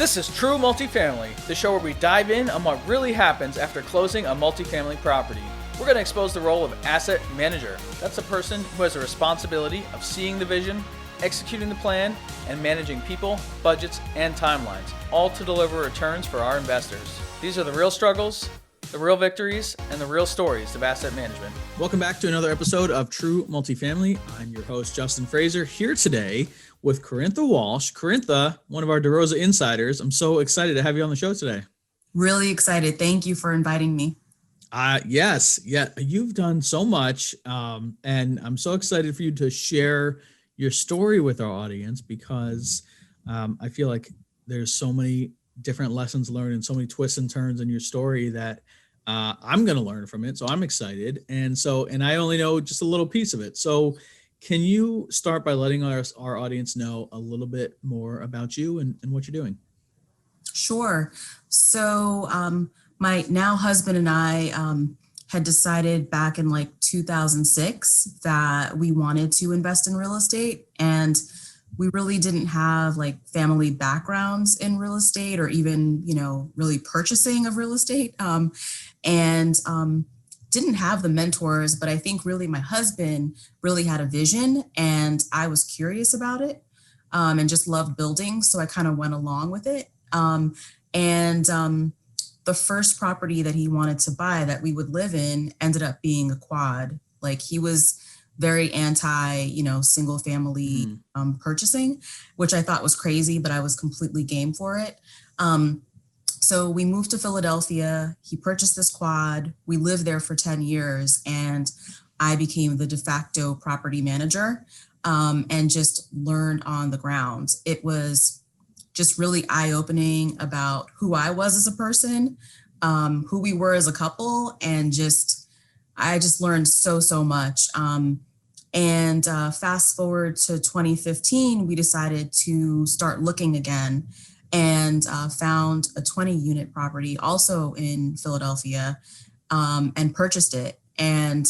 This is True Multifamily, the show where we dive in on what really happens after closing a multifamily property. We're going to expose the role of asset manager. That's the person who has the responsibility of seeing the vision, executing the plan, and managing people, budgets, and timelines, all to deliver returns for our investors. These are the real struggles, the real victories, and the real stories of asset management. Welcome back to another episode of True Multifamily. I'm your host, Justin Fraser, here today with Karyntha Walsh. Karyntha, one of our DeRosa insiders. I'm so excited to have you on the show today. Really excited. Thank you for inviting me. Yes. You've done so much, and I'm so excited for you to share your story with our audience because I feel like there's so many different lessons learned and so many twists and turns in your story that I'm going to learn from it. So I'm excited. And I only know just a little piece of it. So can you start by letting our audience know a little bit more about you and what you're doing? Sure. So my now husband and I had decided back in 2006 that we wanted to invest in real estate, and we really didn't have family backgrounds in real estate or even, really purchasing of real estate. And didn't have the mentors, but I think really my husband really had a vision and I was curious about it and just loved building. So I kind of went along with it. The first property that he wanted to buy that we would live in ended up being a quad. He was very anti, single family purchasing, which I thought was crazy, but I was completely game for it. So we moved to Philadelphia. He purchased this quad. We lived there for 10 years and I became the de facto property manager and just learned on the ground. It was just really eye-opening about who I was as a person, who we were as a couple, and I just learned so much. Fast forward to 2015, we decided to start looking again and found a 20-unit property also in Philadelphia and purchased it and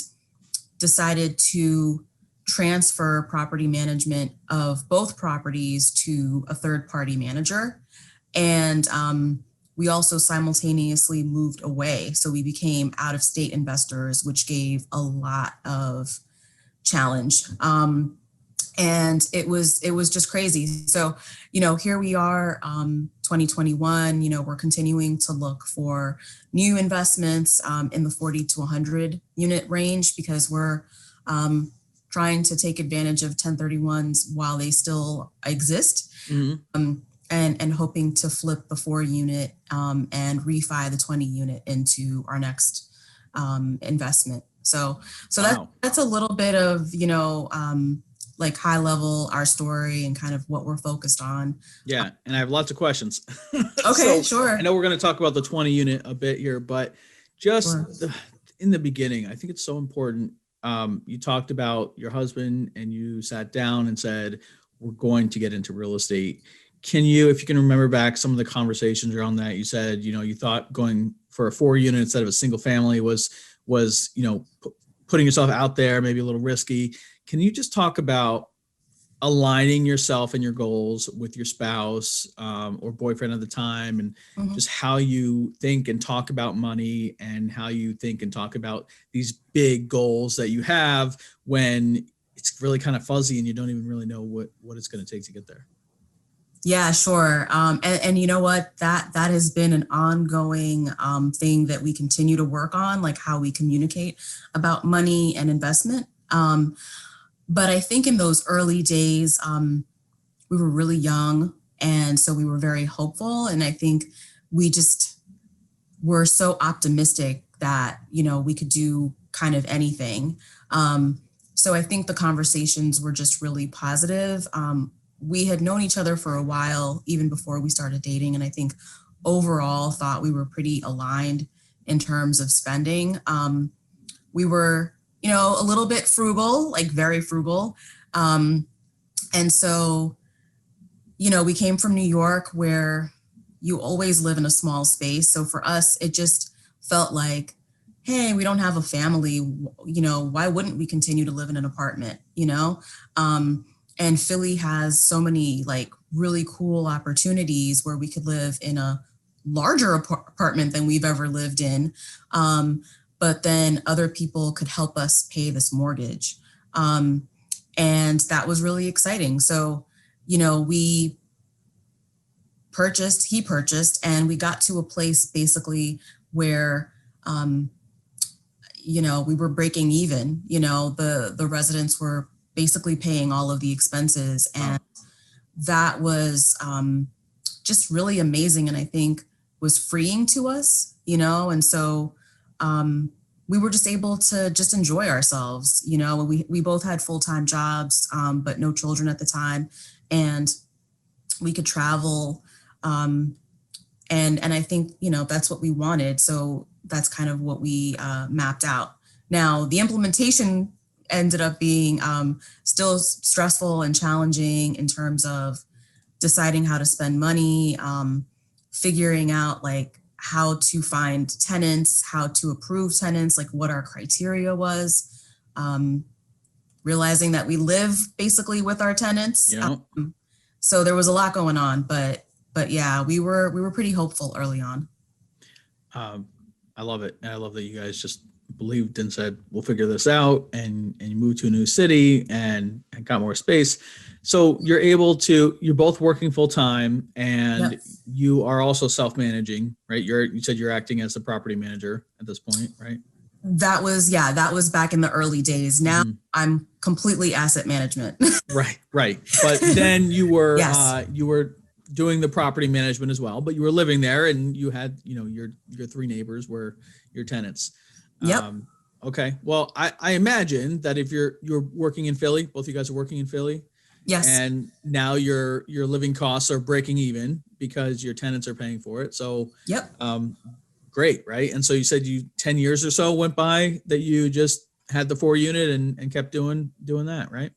decided to transfer property management of both properties to a third-party manager. And we also simultaneously moved away. So we became out-of-state investors, which gave a lot of challenge. And it was just crazy. So, here we are, 2021, we're continuing to look for new investments in the 40 to 100 unit range because we're trying to take advantage of 1031s while they still exist, and hoping to flip the 4 unit and refi the 20 unit into our next investment. So wow. That's a little bit of, high level, our story and kind of what we're focused on. Yeah. And I have lots of questions. Okay, sure. I know we're going to talk about the 20 unit a bit here, but just in the beginning, I think it's so important. You talked about your husband and you sat down and said, we're going to get into real estate. If you can remember back some of the conversations around that, you said, you thought going for a 4 unit instead of a single family was, putting yourself out there, maybe a little risky. Can you just talk about aligning yourself and your goals with your spouse or boyfriend at the time, and just how you think and talk about money and how you think and talk about these big goals that you have when it's really kind of fuzzy and you don't even really know what it's going to take to get there? Yeah, sure. And you know what, that has been an ongoing thing that we continue to work on, how we communicate about money and investment. But I think in those early days, we were really young. And so we were very hopeful. And I think we just were so optimistic that, we could do kind of anything. So I think the conversations were just really positive. We had known each other for a while, even before we started dating. And I think overall thought we were pretty aligned in terms of spending. We were, a little bit frugal, very frugal. And so, we came from New York where you always live in a small space. So for us, it just felt like, hey, we don't have a family, why wouldn't we continue to live in an apartment, And Philly has so many like really cool opportunities where we could live in a larger apartment than we've ever lived in. But then other people could help us pay this mortgage. And that was really exciting. So, he purchased, and we got to a place basically where, we were breaking even. The residents were basically paying all of the expenses. And that was just really amazing. And I think was freeing to us, and so we were just able to just enjoy ourselves. We both had full-time jobs, but no children at the time. And we could travel. And I think, that's what we wanted. So that's kind of what we mapped out. Now, the implementation ended up being still stressful and challenging in terms of deciding how to spend money, figuring out like how to find tenants, how to approve tenants, like what our criteria was, realizing that we live basically with our tenants. Yeah. So there was a lot going on, but yeah, we were pretty hopeful early on. I love it. And I love that you guys just believed and said, we'll figure this out, and you moved to a new city and got more space. So you're both working full time, and Yep. you are also self-managing, right? You said you're acting as the property manager at this point, right? That was back in the early days. Now I'm completely asset management. Right. But then you were, Yes. you were doing the property management as well, but you were living there, and you had, your three neighbors were your tenants. Yep. Okay. Well, I imagine that if you're working in Philly, both of you guys are working in Philly, Yes. and now your living costs are breaking even because your tenants are paying for it. So, Yep. great, right? And so you said 10 years or so went by that you just had the 4-unit and kept doing that, right?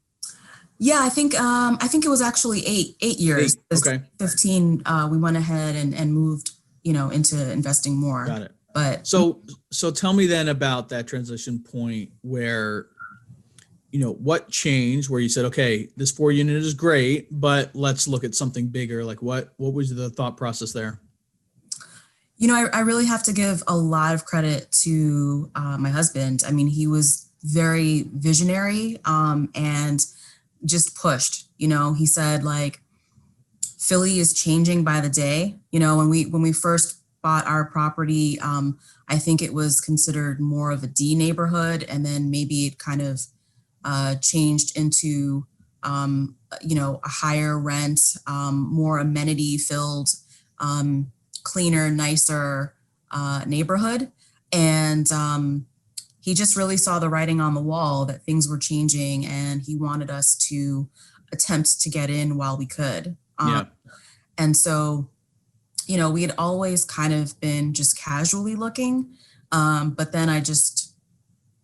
Yeah, I think it was actually eight years. 8, okay. 15, we went ahead and moved, into investing more. Got it. But So tell me then about that transition point where, what changed where you said, okay, this 4-unit is great, but let's look at something bigger. Like what was the thought process there? I really have to give a lot of credit to my husband. I mean, he was very visionary and just pushed. He said like, Philly is changing by the day. When we first bought our property, I think it was considered more of a D neighborhood, and then maybe it kind of changed into a higher rent, more amenity filled, cleaner, nicer neighborhood. And he just really saw the writing on the wall that things were changing, and he wanted us to attempt to get in while we could. Yeah. And so, we had always kind of been just casually looking. But then I just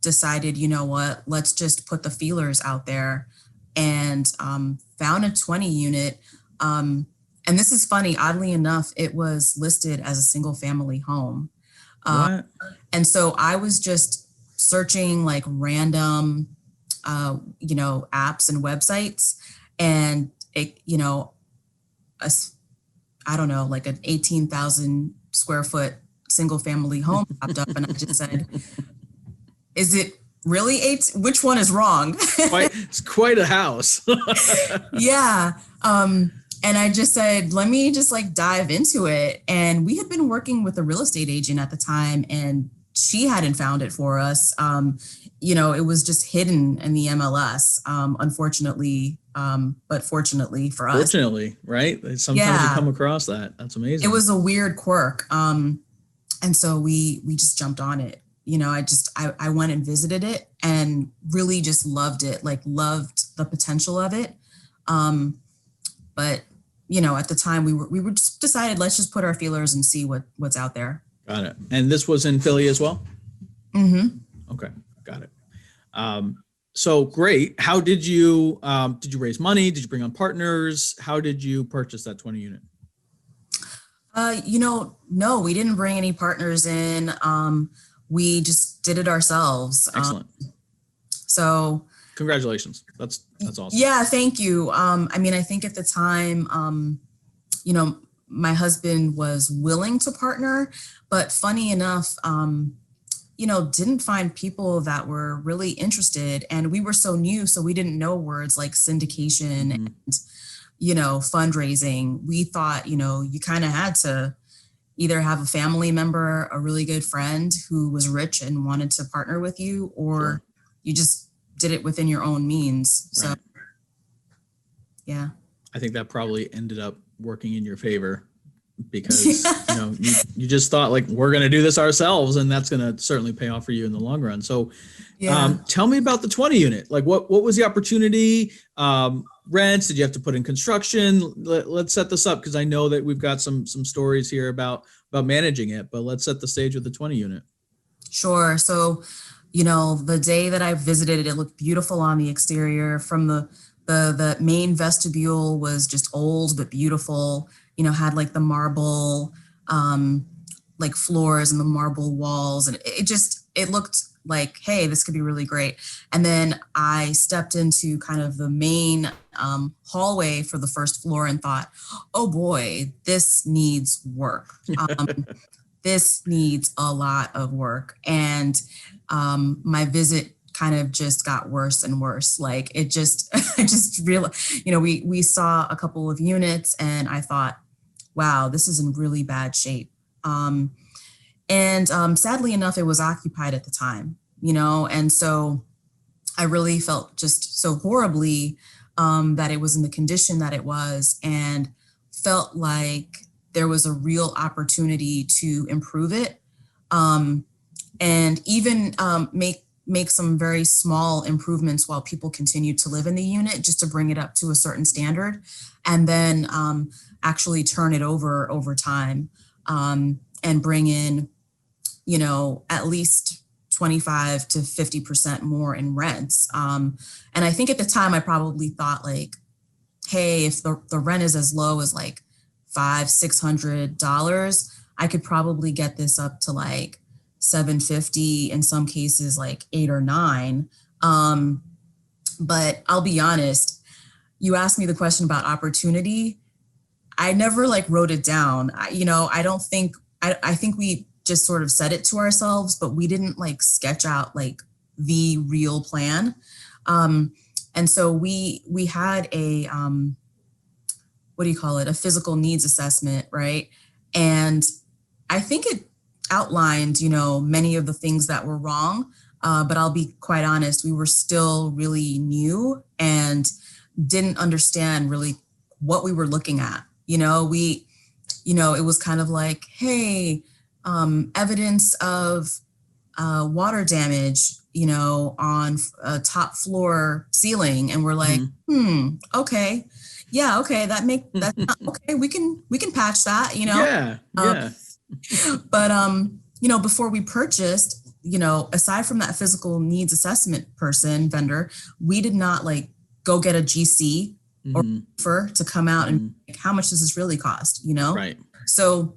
decided, what, let's just put the feelers out there, and found a 20-unit. And this is funny, oddly enough, it was listed as a single family home. What? And so I was just searching like random, apps and websites, and it, I don't know, like an 18,000 square foot single family home popped up, and I just said, is it really 8? Which one is wrong? It's quite a house. Yeah. And I just said, let me just like dive into it. And we had been working with a real estate agent at the time, and she hadn't found it for us. It was just hidden in the MLS, unfortunately, but fortunately for us. Fortunately, right? Sometimes you come across that. That's amazing. It was a weird quirk. And so we just jumped on it. I went and visited it and really just loved it, like loved the potential of it. But at the time we were just decided, let's just put our feelers and see what's out there. Got it. And this was in Philly as well? Mm-hmm. Okay. Got it. So great. How did you raise money? Did you bring on partners? How did you purchase that 20-unit? No, we didn't bring any partners in. We just did it ourselves. Excellent. So Congratulations. That's awesome. Yeah, thank you. I mean, I think at the time, you know, my husband was willing to partner, but funny enough, you know, didn't find people that were really interested. And we were so new, so we didn't know words like syndication and, you know, fundraising. We thought, you know, you kind of had to either have a family member, a really good friend who was rich and wanted to partner with you, or you just did it within your own means. So, yeah. I think that probably ended up working in your favor because, you know, you just thought like, we're going to do this ourselves, and that's going to certainly pay off for you in the long run. So tell me about the 20 unit. Like what was the opportunity? Rents? Did you have to put in construction? Let's set this up, because I know that we've got some stories here about managing it, but let's set the stage with the 20 unit. Sure. So, you know, the day that I visited, it looked beautiful on the exterior. From the main vestibule was just old but beautiful. You know, had like the marble like floors and the marble walls, and it looked like, hey, this could be really great. And then I stepped into kind of the main hallway for the first floor and thought, oh boy, this needs work. This needs a lot of work. And my visit kind of just got worse and worse. Like I just realized, you know, we saw a couple of units and I thought, wow, this is in really bad shape. And sadly enough, it was occupied at the time, you know, and so I really felt just so horribly that it was in the condition that it was, and felt like there was a real opportunity to improve it, and even make some very small improvements while people continue to live in the unit, just to bring it up to a certain standard, and then actually turn it over time, and bring in, you know, at least 25 to 50% more in rents. And I think at the time I probably thought like, hey, if the rent is as low as like $500-600, I could probably get this up to like $750, in some cases like $8 or $9. But I'll be honest, you asked me the question about opportunity. I never like wrote it down. I think we just sort of said it to ourselves, but we didn't like sketch out like the real plan. And so we had a, what do you call it? A physical needs assessment, right? And I think it outlined, you know, many of the things that were wrong. But I'll be quite honest, we were still really new and didn't understand really what we were looking at. You know, it was kind of like, hey, evidence of water damage, you know, on a top floor ceiling. And we're like, okay. Yeah, okay, that's not, okay, we can patch that, you know? Yeah. But, you know, before we purchased, you know, aside from that physical needs assessment vendor, we did not like go get a GC or to come out and like, how much does this really cost, you know? Right. So,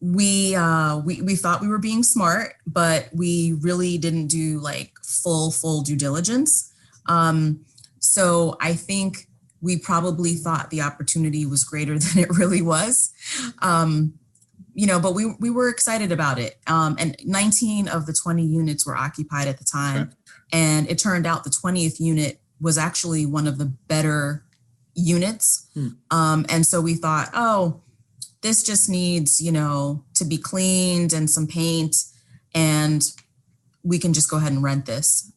we thought we were being smart, but we really didn't do like full due diligence. So I think we probably thought the opportunity was greater than it really was. You know, but we were excited about it. And 19 of the 20 units were occupied at the time. Sure. And it turned out the 20th unit was actually one of the better units. And so we thought, oh, this just needs, you know, to be cleaned and some paint, and we can just go ahead and rent this.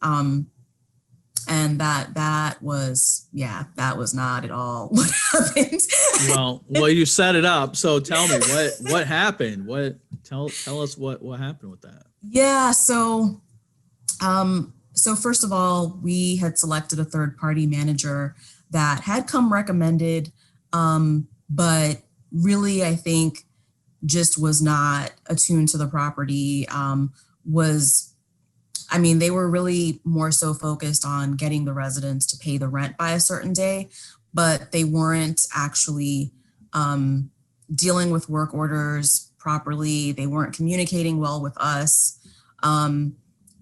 And that was not at all what happened. Well, you set it up. So tell me what happened. Tell us what happened with that. Yeah. So first of all, we had selected a third-party manager that had come recommended, but really, I think just was not attuned to the property. They were really more so focused on getting the residents to pay the rent by a certain day, but they weren't actually dealing with work orders properly. They weren't communicating well with us.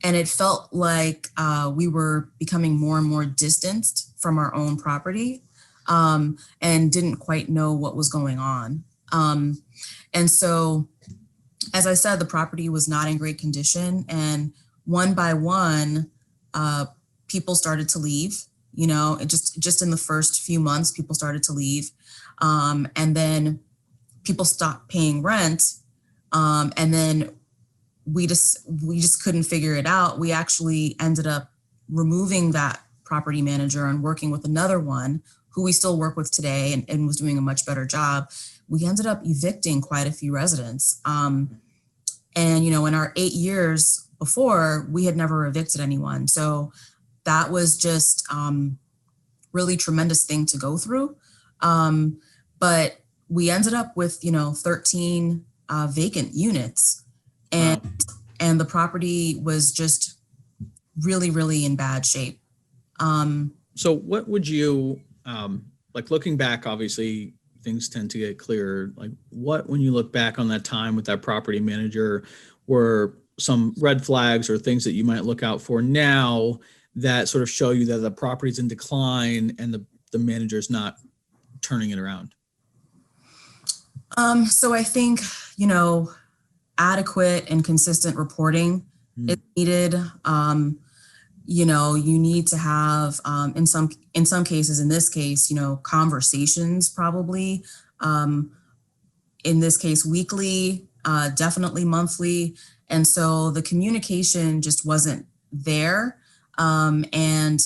and it felt like we were becoming more and more distanced from our own property, and didn't quite know what was going on. And so, as I said, the property was not in great condition, and one by one, people started to leave. It just in the first few months, people started to leave, and then people stopped paying rent, and then we just couldn't figure it out. We actually ended up removing that property manager and working with another one who we still work with today, and was doing a much better job. We ended up evicting quite a few residents. And, in our 8 years before, we had never evicted anyone. So that was just really tremendous thing to go through. But we ended up with, 13 vacant units. And, Wow. and the property was just really, really in bad shape. So what would you, like looking back, obviously things tend to get clearer. Like when you look back on that time with that property manager, were some red flags or things that you might look out for now that sort of show you that the property's in decline and the manager's not turning it around? So I think, adequate and consistent reporting is needed. You need to have, in some cases, in this case, conversations probably, in this case, weekly, definitely monthly. And so the communication just wasn't there. And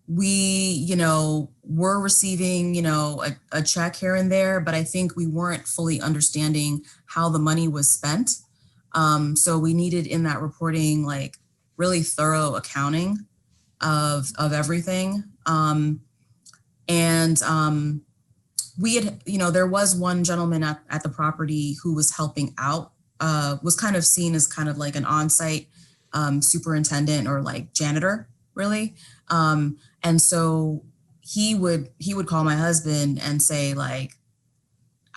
we, were receiving, a check here and there, but I think we weren't fully understanding how the money was spent. So we needed in that reporting, like really thorough accounting of everything. We had, there was one gentleman at the property who was helping out, was kind of seen as kind of like an on-site superintendent or like janitor, really. And so he would call my husband and say, like,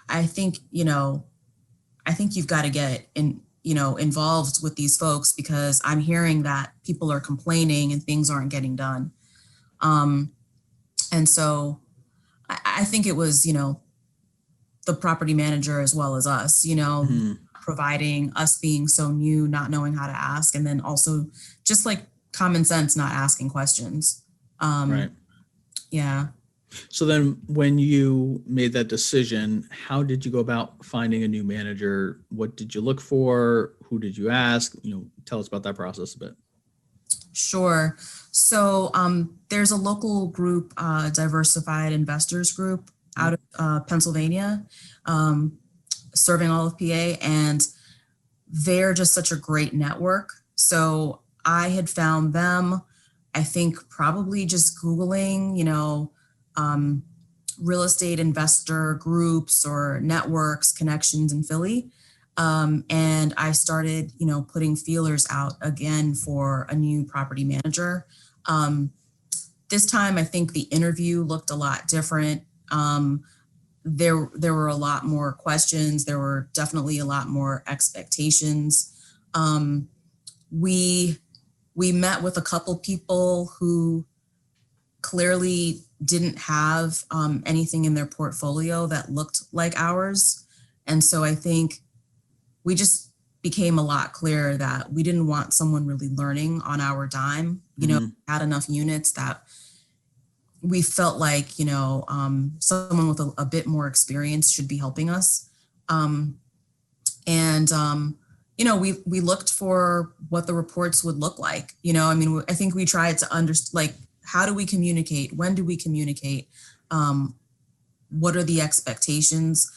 I think you've got to get involved with these folks, because I'm hearing that people are complaining and things aren't getting done. And so I think it was, the property manager as well as us, providing, us being so new, not knowing how to ask, and then also just like common sense, not asking questions. Right. Yeah. So then when you made that decision, how did you go about finding a new manager? What did you look for? Who did you ask? Tell us about that process a bit. Sure. So there's a local group, Diversified Investors Group out of Pennsylvania, serving all of PA, and they're just such a great network. So I had found them, I think probably just Googling, real estate investor groups or networks, connections in Philly. And I started, putting feelers out again for a new property manager. This time, I think the interview looked a lot different. There were a lot more questions. There were definitely a lot more expectations. We met with a couple people who clearly didn't have anything in their portfolio that looked like ours. And so I think we just became a lot clearer that we didn't want someone really learning on our dime, had enough units that we felt like, someone with a bit more experience should be helping us. We looked for what the reports would look like. I think we tried to understand, like, how do we communicate? When do we communicate? What are the expectations?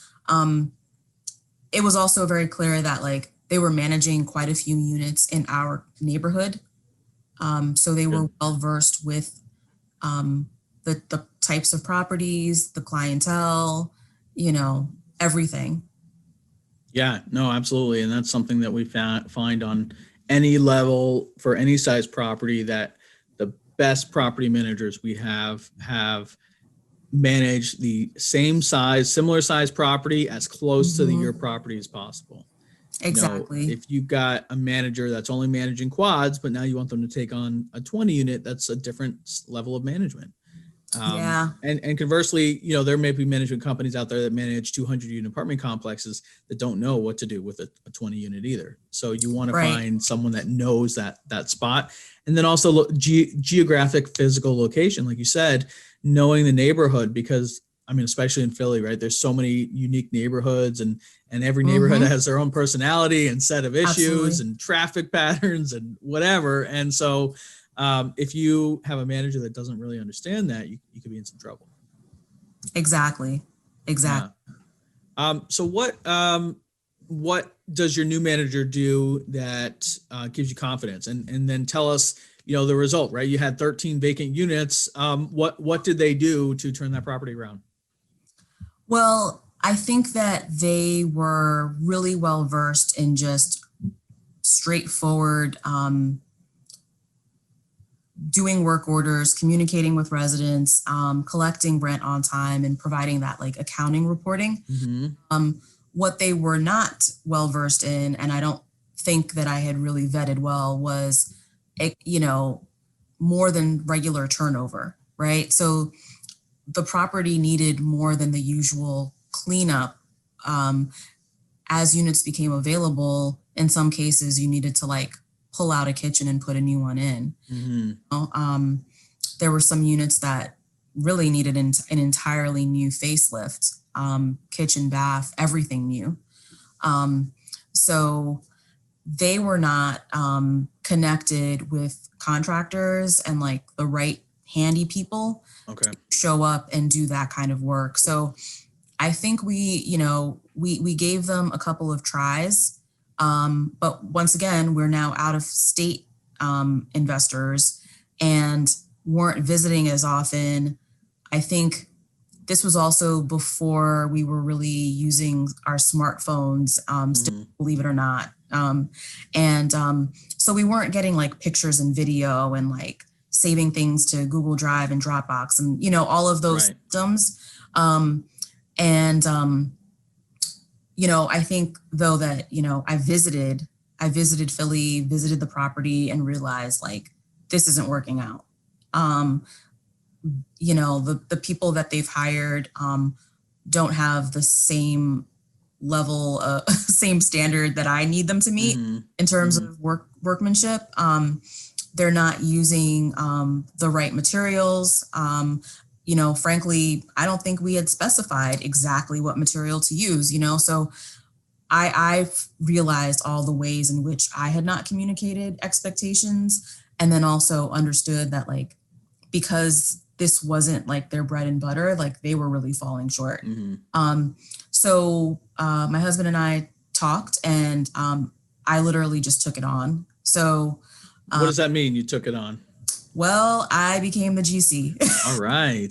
It was also very clear that, like, they were managing quite a few units in our neighborhood. So they were well versed with the types of properties, the clientele, everything. Yeah, no, absolutely. And that's something that we find on any level for any size property, that the best property managers we have managed the same size, similar size property as close to your property as possible. Exactly. If you've got a manager that's only managing quads, but now you want them to take on a 20 unit, that's a different level of management. Yeah. And conversely, there may be management companies out there that manage 200 unit apartment complexes that don't know what to do with a 20 unit either. So you want to Right. find someone that knows that spot. And then also look, geographic physical location, like you said, knowing the neighborhood, because especially in Philly, right? There's so many unique neighborhoods, and every neighborhood has their own personality and set of issues Absolutely. and traffic patterns and whatever. And so if you have a manager that doesn't really understand that, you could be in some trouble. Exactly. Yeah. So what does your new manager do that gives you confidence? And then tell us, the result, right? You had 13 vacant units. What did they do to turn that property around? Well, I think that they were really well versed in just straightforward doing work orders, communicating with residents, collecting rent on time, and providing that like accounting reporting. What they were not well versed in, and I don't think that I had really vetted well, was, more than regular turnover, right? So the property needed more than the usual cleanup. As units became available, in some cases you needed to like pull out a kitchen and put a new one in. There were some units that really needed an entirely new facelift, kitchen, bath, everything new. So they were not connected with contractors and like the right handy people to show up and do that kind of work. So I think we gave them a couple of tries. But once again, we're now out of state investors and weren't visiting as often. I think this was also before we were really using our smartphones, still, believe it or not. So we weren't getting like pictures and video and like saving things to Google Drive and Dropbox and, all of those systems. I think though that, I visited Philly, visited the property and realized like, this isn't working out. The people that they've hired don't have the same level, same standard that I need them to meet in terms of workmanship. They're not using the right materials. Frankly, I don't think we had specified exactly what material to use, so I've realized all the ways in which I had not communicated expectations, and then also understood that like, because this wasn't like their bread and butter, like they were really falling short. So my husband and I talked, and I literally just took it on. So what does that mean? You took it on? Well, I became the GC. All right.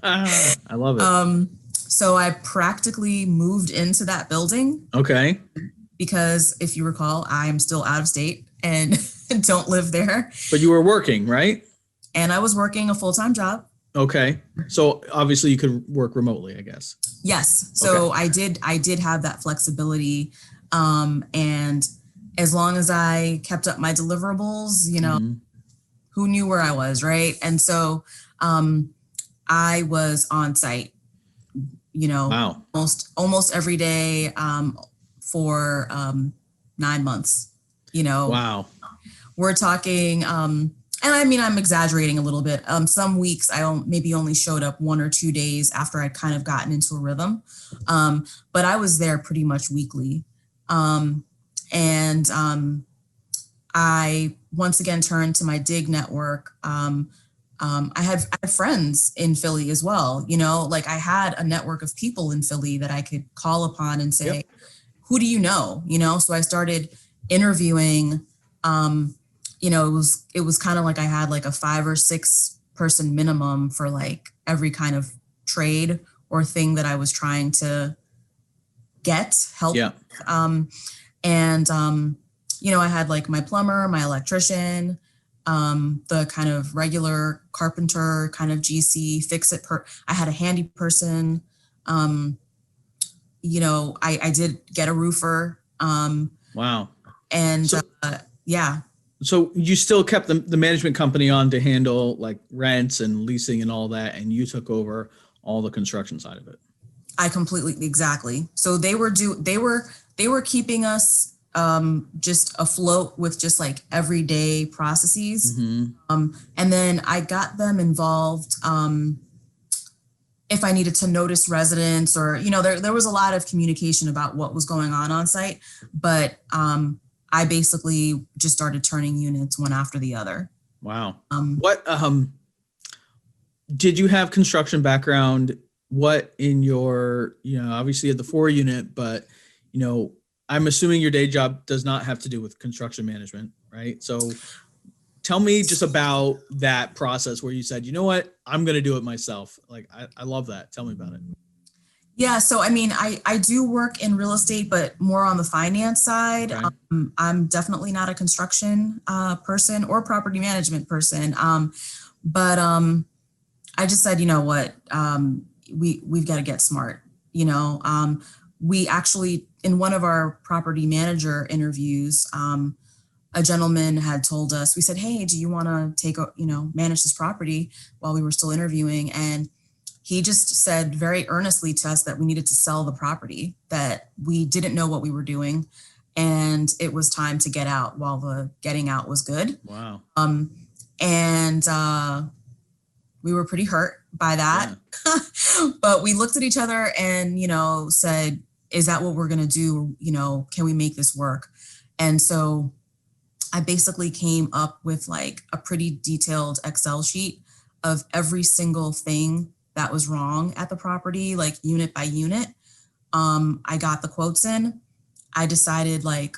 I love it. So I practically moved into that building. Okay. Because if you recall, I am still out of state and don't live there. But you were working, right? And I was working a full-time job. Okay. So obviously you could work remotely, I guess. Yes. So I did have that flexibility. And as long as I kept up my deliverables, who knew where I was, right? And so I was on site, wow, almost every day for 9 months. Wow. We're talking, and I'm exaggerating a little bit. Some weeks I maybe only showed up 1 or 2 days after I'd kind of gotten into a rhythm, but I was there pretty much weekly. I once again turned to my dig network. I had friends in Philly as well. Like I had a network of people in Philly that I could call upon and say, who do you know? So I started interviewing. It was kind of like I had like a 5 or 6 person minimum for like every kind of trade or thing that I was trying to get help. Yeah. I had like my plumber, my electrician, the kind of regular carpenter kind of GC fix it. I had a handy person. I did get a roofer. Wow. And So, yeah, so you still kept the management company on to handle like rents and leasing and all that, and you took over all the construction side of it. exactly. So they were keeping us just afloat with just like everyday processes. And then I got them involved if I needed to notice residents, or, you know, there was a lot of communication about what was going on site, but I basically just started turning units one after the other. Wow. What did you have construction background? What in your, you know, obviously you had the 4 unit, but, you know, I'm assuming your day job does not have to do with construction management, right? So tell me just about that process where you said, you know what, I'm going to do it myself. Like, I love that. Tell me about it. Yeah, so I mean, I do work in real estate, but more on the finance side. Okay. I'm definitely not a construction person or property management person. But I just said, you know what, we've got to get smart. You know, we actually, in one of our property manager interviews, a gentleman had told us, we said, hey, do you want to manage this property, while we were still interviewing? And he just said very earnestly to us that we needed to sell the property, that we didn't know what we were doing, and it was time to get out while the getting out was good. Wow. And we were pretty hurt by that. Yeah. But we looked at each other and, you know, said, is that what we're going to do? You know, can we make this work? And so I basically came up with like a pretty detailed Excel sheet of every single thing that was wrong at the property, like unit by unit. I got the quotes in. I decided like,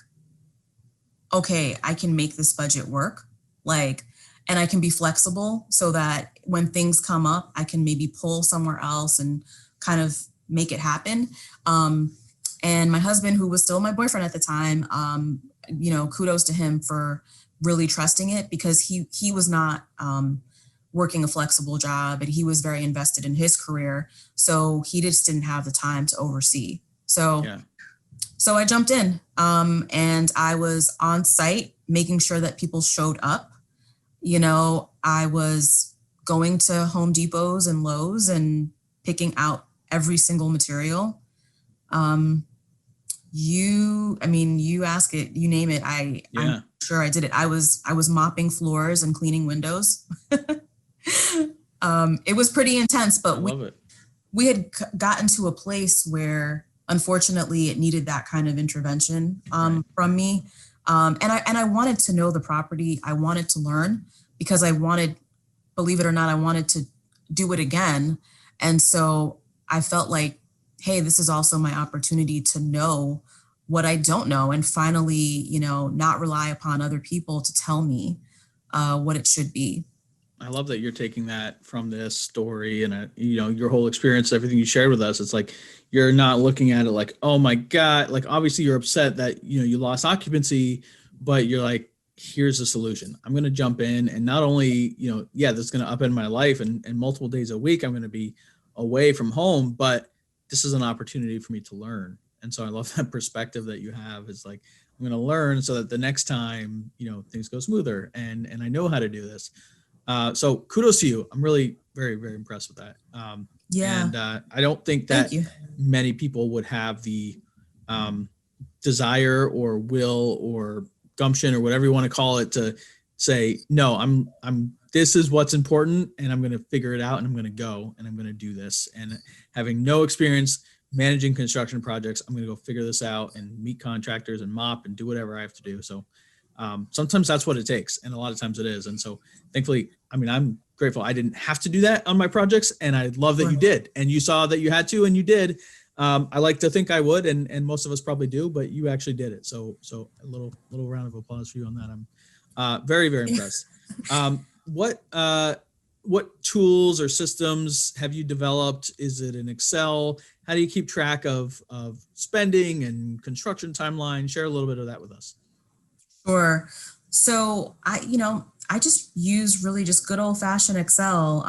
okay, I can make this budget work. Like, and I can be flexible so that when things come up, I can maybe pull somewhere else and kind of make it happen. And my husband, who was still my boyfriend at the time, you know, kudos to him for really trusting it, because he was not working a flexible job, and he was very invested in his career. So he just didn't have the time to oversee. So, yeah. So I jumped in and I was on site making sure that people showed up. You know, I was going to Home Depots and Lowe's and picking out every single material. You ask it, you name it. I'm sure I did it. I was mopping floors and cleaning windows. It was pretty intense, but we had gotten to a place where unfortunately it needed that kind of intervention from me. And I wanted to know the property. I wanted to learn, because I wanted, believe it or not, I wanted to do it again. And so I felt like, hey, this is also my opportunity to know what I don't know, and finally, you know, not rely upon other people to tell me what it should be. I love that you're taking that from this story and, you know, your whole experience, everything you shared with us. It's like, you're not looking at it like, oh my God, like obviously you're upset that, you know, you lost occupancy, but you're like, here's the solution. I'm going to jump in, and not only, you know, yeah, this is going to upend my life, and multiple days a week, I'm going to be away from home, but this is an opportunity for me to learn. And so I love that perspective that you have, is like, I'm going to learn so that the next time, you know, things go smoother, and I know how to do this. So kudos to you. I'm really very, very impressed with that. And I don't think that many people would have the desire or will or gumption or whatever you want to call it to say, no, I'm this is what's important, and I'm going to figure it out, and I'm going to go, and I'm going to do this. And having no experience managing construction projects, I'm going to go figure this out and meet contractors and mop and do whatever I have to do. So sometimes that's what it takes, and a lot of times it is. And so thankfully, I mean, I'm grateful I didn't have to do that on my projects, and I love that you did, and you saw that you had to, and you did. I like to think I would, and most of us probably do, but you actually did it. So a little round of applause for you on that. I'm very, very impressed. What tools or systems have you developed? Is it in Excel? How do you keep track of spending and construction timeline? Share a little bit of that with us. Sure. So I just use really just good old fashioned Excel.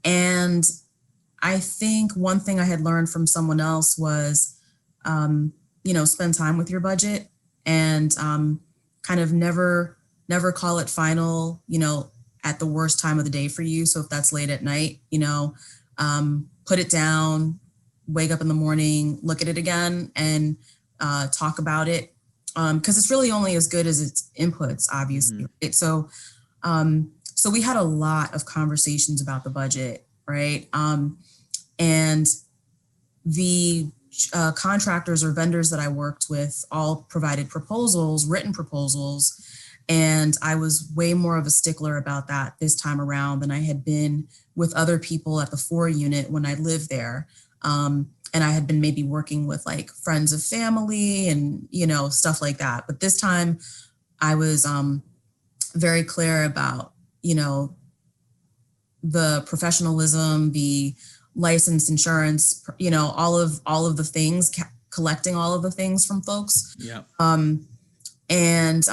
And I think one thing I had learned from someone else was spend time with your budget and kind of never call it final, at the worst time of the day for you. So if that's late at night, put it down, wake up in the morning, look at it again, and talk about it. Because it's really only as good as its inputs, obviously. Right? So we had a lot of conversations about the budget, right? And the contractors or vendors that I worked with all provided proposals, written proposals, and I was way more of a stickler about that this time around than I had been with other people at the 4 unit when I lived there. And I had been maybe working with like friends of family and, stuff like that. But this time I was very clear about, the professionalism, the licensed insurance, all of the things, collecting all of the things from folks. Yeah. And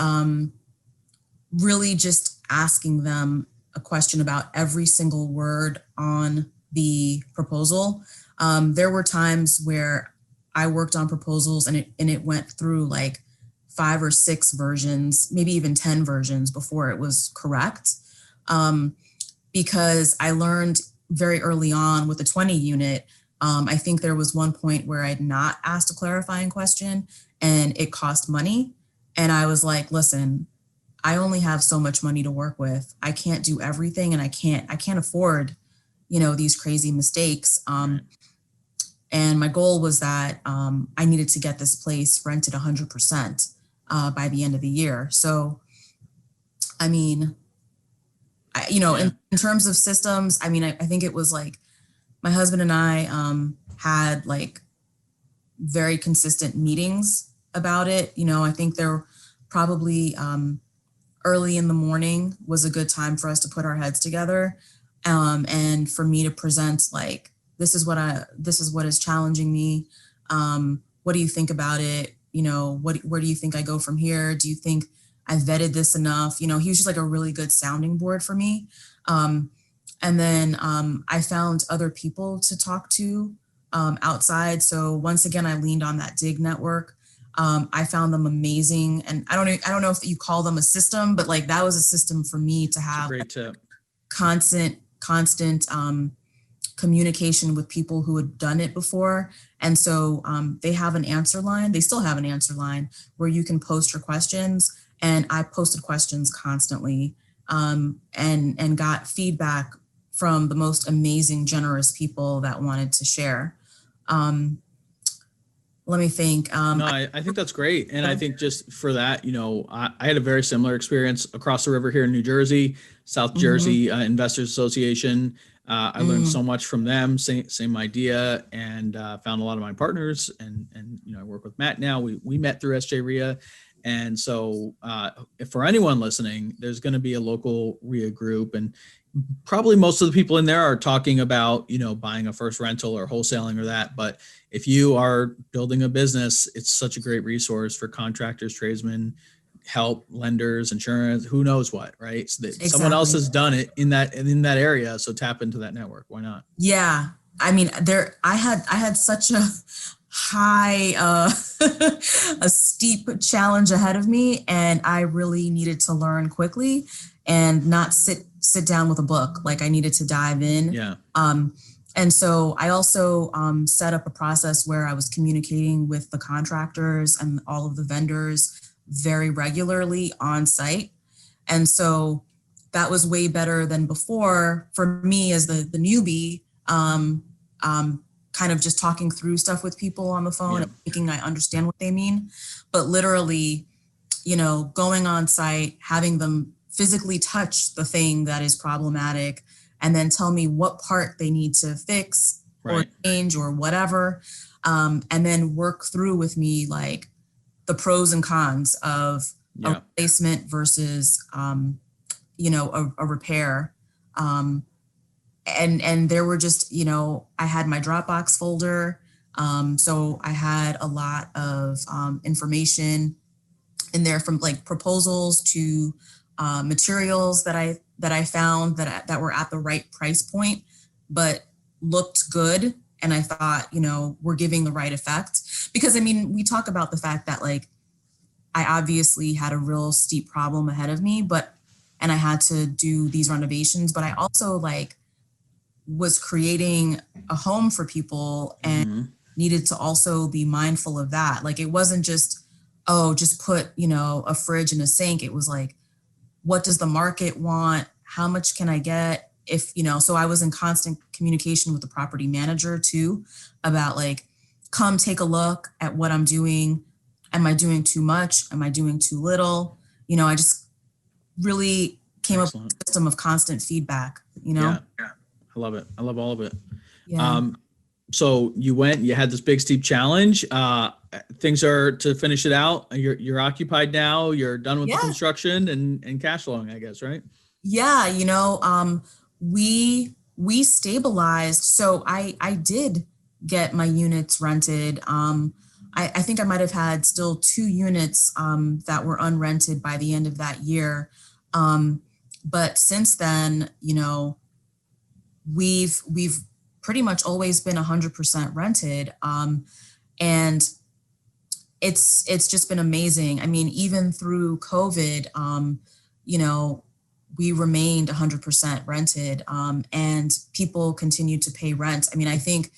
really just asking them a question about every single word on the proposal. There were times where I worked on proposals and it went through like 5 or 6 versions, maybe even 10 versions before it was correct. Because I learned very early on with the 20 unit, I think there was one point where I'd not asked a clarifying question and it cost money. And I was like, listen, I only have so much money to work with. I can't do everything and I can't afford, these crazy mistakes. And my goal was that I needed to get this place rented 100% by the end of the year. So, I mean, in terms of systems, I mean, I think it was like my husband and I had like very consistent meetings about it. I think there probably early in the morning was a good time for us to put our heads together and for me to present like, this is what is challenging me. What do you think about it? Where do you think I go from here? Do you think I vetted this enough? He was just like a really good sounding board for me. And then I found other people to talk to outside. So once again, I leaned on that dig network. I found them amazing. And I don't know if you call them a system, but like that was a system for me to have Great tip. constant communication with people who had done it before. And so they have an answer line. They still have an answer line where you can post your questions. And I posted questions constantly and got feedback from the most amazing, generous people that wanted to share. Let me think. No, I think that's great. And I think just for that, I had a very similar experience across the river here in New Jersey, South Jersey Investors Association. I learned so much from them, same idea, and found a lot of my partners. And I work with Matt now. We met through SJ RIA. And so if for anyone listening, there's going to be a local RIA group, and probably most of the people in there are talking about, buying a first rental or wholesaling or that. But if you are building a business, it's such a great resource for contractors, tradesmen, help, lenders, insurance, who knows what, right? So that someone else has done it in that area. So tap into that network. Why not? Yeah. I mean, I had such a high, a steep challenge ahead of me, and I really needed to learn quickly and not sit down with a book. Like I needed to dive in. Yeah. And so I also set up a process where I was communicating with the contractors and all of the vendors very regularly on site. And so that was way better than before for me as the newbie, kind of just talking through stuff with people on the phone and thinking I understand what they mean. But literally, going on site, having them physically touch the thing that is problematic, and then tell me what part they need to fix or change or whatever. And then work through with me like the pros and cons of a replacement versus, a repair. And there were just, I had my Dropbox folder. So I had a lot of information in there from like proposals to materials that I found that were at the right price point, but looked good And I thought, we're giving the right effect, because I mean, we talk about the fact that like, I obviously had a real steep problem ahead of me, and I had to do these renovations, but I also like was creating a home for people and needed to also be mindful of that. Like, it wasn't just, oh, just put, a fridge and a sink. It was like, what does the market want? How much can I get? So I was in constant communication with the property manager too, about like, come take a look at what I'm doing. Am I doing too much? Am I doing too little? I just really came up with a system of constant feedback, Yeah. I love it. I love all of it. Yeah. So you had this big steep challenge. Things are, to finish it out, you're occupied now, you're done with the construction and cash flowing, I guess, right? Yeah. We stabilized. So I did get my units rented. I think I might have had still 2 units that were unrented by the end of that year. But since then, we've pretty much always been 100% rented. And it's just been amazing. I mean, even through COVID, we remained 100% rented, and people continued to pay rent. I mean, I think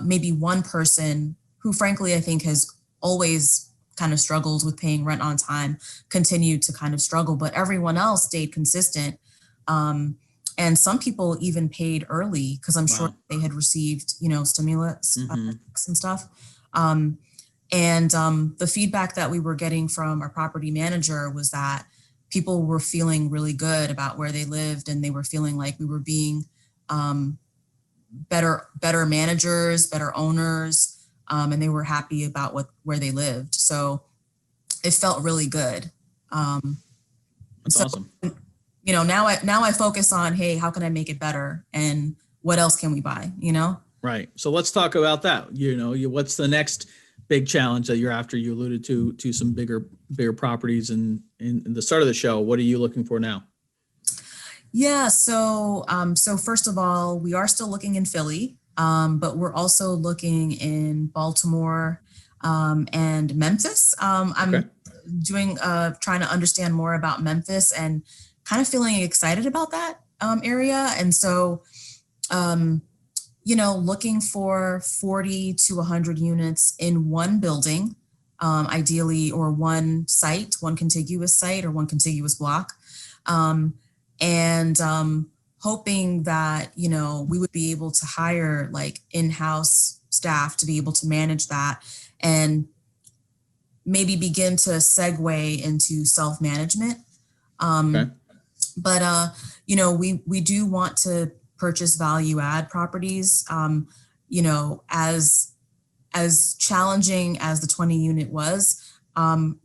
maybe one person who frankly, I think has always kind of struggled with paying rent on time, continued to kind of struggle, but everyone else stayed consistent. And some people even paid early because I'm sure they had received, stimulus and stuff. And the feedback that we were getting from our property manager was that people were feeling really good about where they lived, and they were feeling like we were being better managers, better owners, and they were happy about where they lived. So it felt really good. That's awesome. Now I focus on, hey, how can I make it better, and what else can we buy? Right. So let's talk about that. What's the next big challenge that you're after? You alluded to some bigger properties in the start of the show. What are you looking for now? Yeah. So first of all, we are still looking in Philly, but we're also looking in Baltimore and Memphis. I'm trying to understand more about Memphis and kind of feeling excited about that area. And so, looking for 40 to 100 units in one building, ideally, or one site, one contiguous site or one contiguous block. And hoping that, we would be able to hire like in-house staff to be able to manage that, and maybe begin to segue into self-management. But, we do want to purchase value add properties. As challenging as the 20 unit was,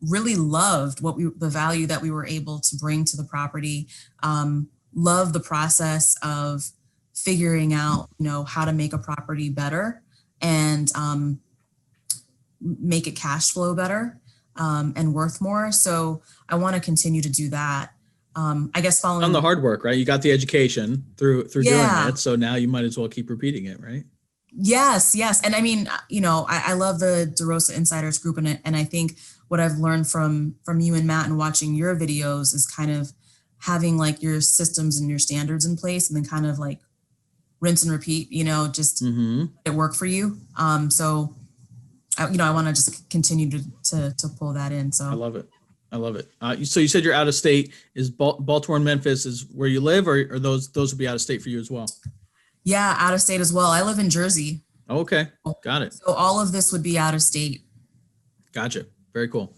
really loved the value that we were able to bring to the property. Love the process of figuring out, how to make a property better and make it cash flow better and worth more. So I want to continue to do that. I guess following on the hard work, right? You got the education through doing it. So now you might as well keep repeating it, right? Yes. And I mean, I love the DeRosa Insiders group, and I think what I've learned from you and Matt and watching your videos is kind of having like your systems and your standards in place, and then kind of like rinse and repeat, just it work for you. So I want to just continue to pull that in. So I love it. So you said you're out of state. Is Baltimore and Memphis is where you live, or those would be out of state for you as well? Yeah, out of state as well. I live in Jersey. Okay, got it. So all of this would be out of state. Gotcha. Very cool.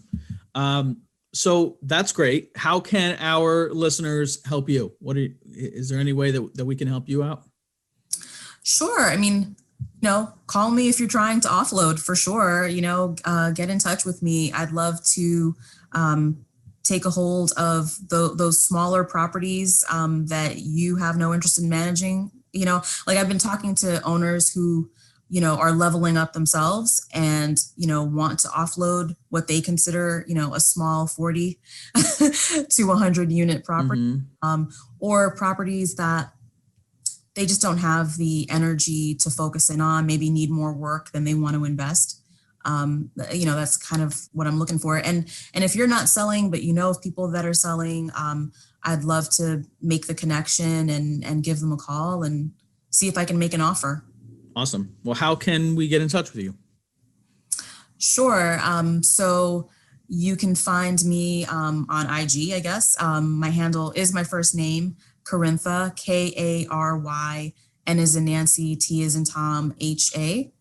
So that's great. How can our listeners help you? Is there any way that we can help you out? Sure. I mean, call me if you're trying to offload, for sure. Get in touch with me. I'd love to take a hold of those smaller properties that you have no interest in managing. Like I've been talking to owners who, are leveling up themselves and, want to offload what they consider, a small 40 to 100 unit property, or properties that, they just don't have the energy to focus in on, maybe need more work than they want to invest. That's kind of what I'm looking for. And if you're not selling, but you know of people that are selling, I'd love to make the connection and give them a call and see if I can make an offer. Awesome. Well, how can we get in touch with you? Sure. So you can find me on IG, I guess. My handle is my first name, Karyntha, Kary, N as in Nancy, T as in Tom, HA.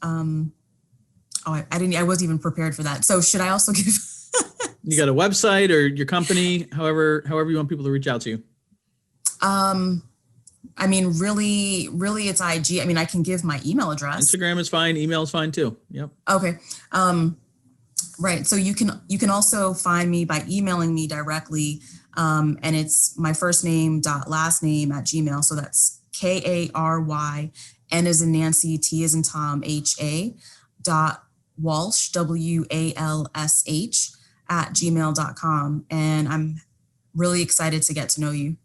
I wasn't even prepared for that. So should I also give? You got a website or your company, however you want people to reach out to you? Really it's IG. I can give my email address. Instagram is fine. Email is fine too. Yep. Okay. Right. So you can also find me by emailing me directly. And it's my first name last name at Gmail. So that's Kary, N as in Nancy, T as in Tom, HA Walsh, WALSH @gmail.com. And I'm really excited to get to know you.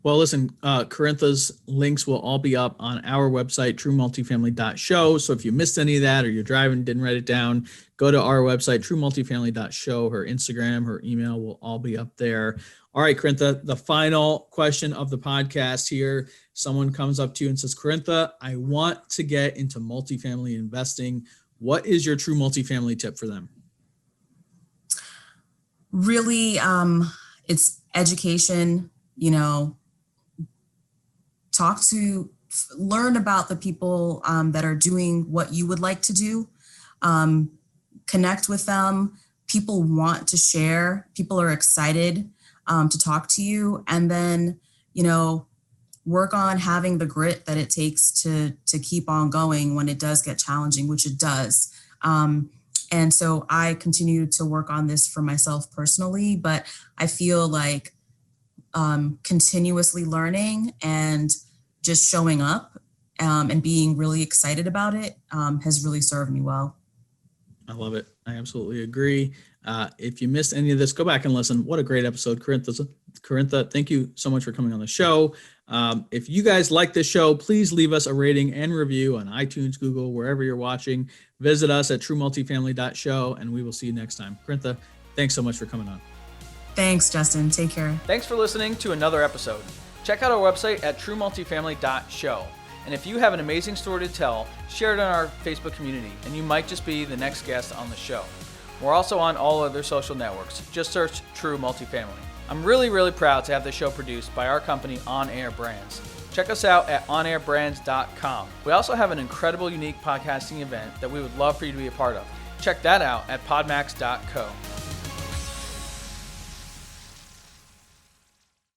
Well, listen, Karyntha's links will all be up on our website, truemultifamily.show. So if you missed any of that or you're driving, didn't write it down, go to our website, truemultifamily.show. Her Instagram, her email will all be up there. All right, Karyntha, the final question of the podcast here. Someone comes up to you and says, Karyntha, I want to get into multifamily investing. What is your true multifamily tip for them? Really, it's education, learn about the people that are doing what you would like to do, connect with them. People want to share, people are excited to talk to you, and then, work on having the grit that it takes to keep on going when it does get challenging, which it does. And so I continue to work on this for myself personally, but I feel like continuously learning and just showing up and being really excited about it has really served me well. I love it. I absolutely agree. If you missed any of this, go back and listen. What a great episode, Karyntha. Thank you so much for coming on the show. If you guys like this show, please leave us a rating and review on iTunes, Google, wherever you're watching. Visit us at truemultifamily.show, and we will see you next time. Karyntha, thanks so much for coming on. Thanks, Justin. Take care. Thanks for listening to another episode. Check out our website at truemultifamily.show. And if you have an amazing story to tell, share it on our Facebook community, and you might just be the next guest on the show. We're also on all other social networks. Just search True Multifamily. I'm really, really proud to have this show produced by our company, On Air Brands. Check us out at onairbrands.com. We also have an incredible, unique podcasting event that we would love for you to be a part of. Check that out at podmax.co.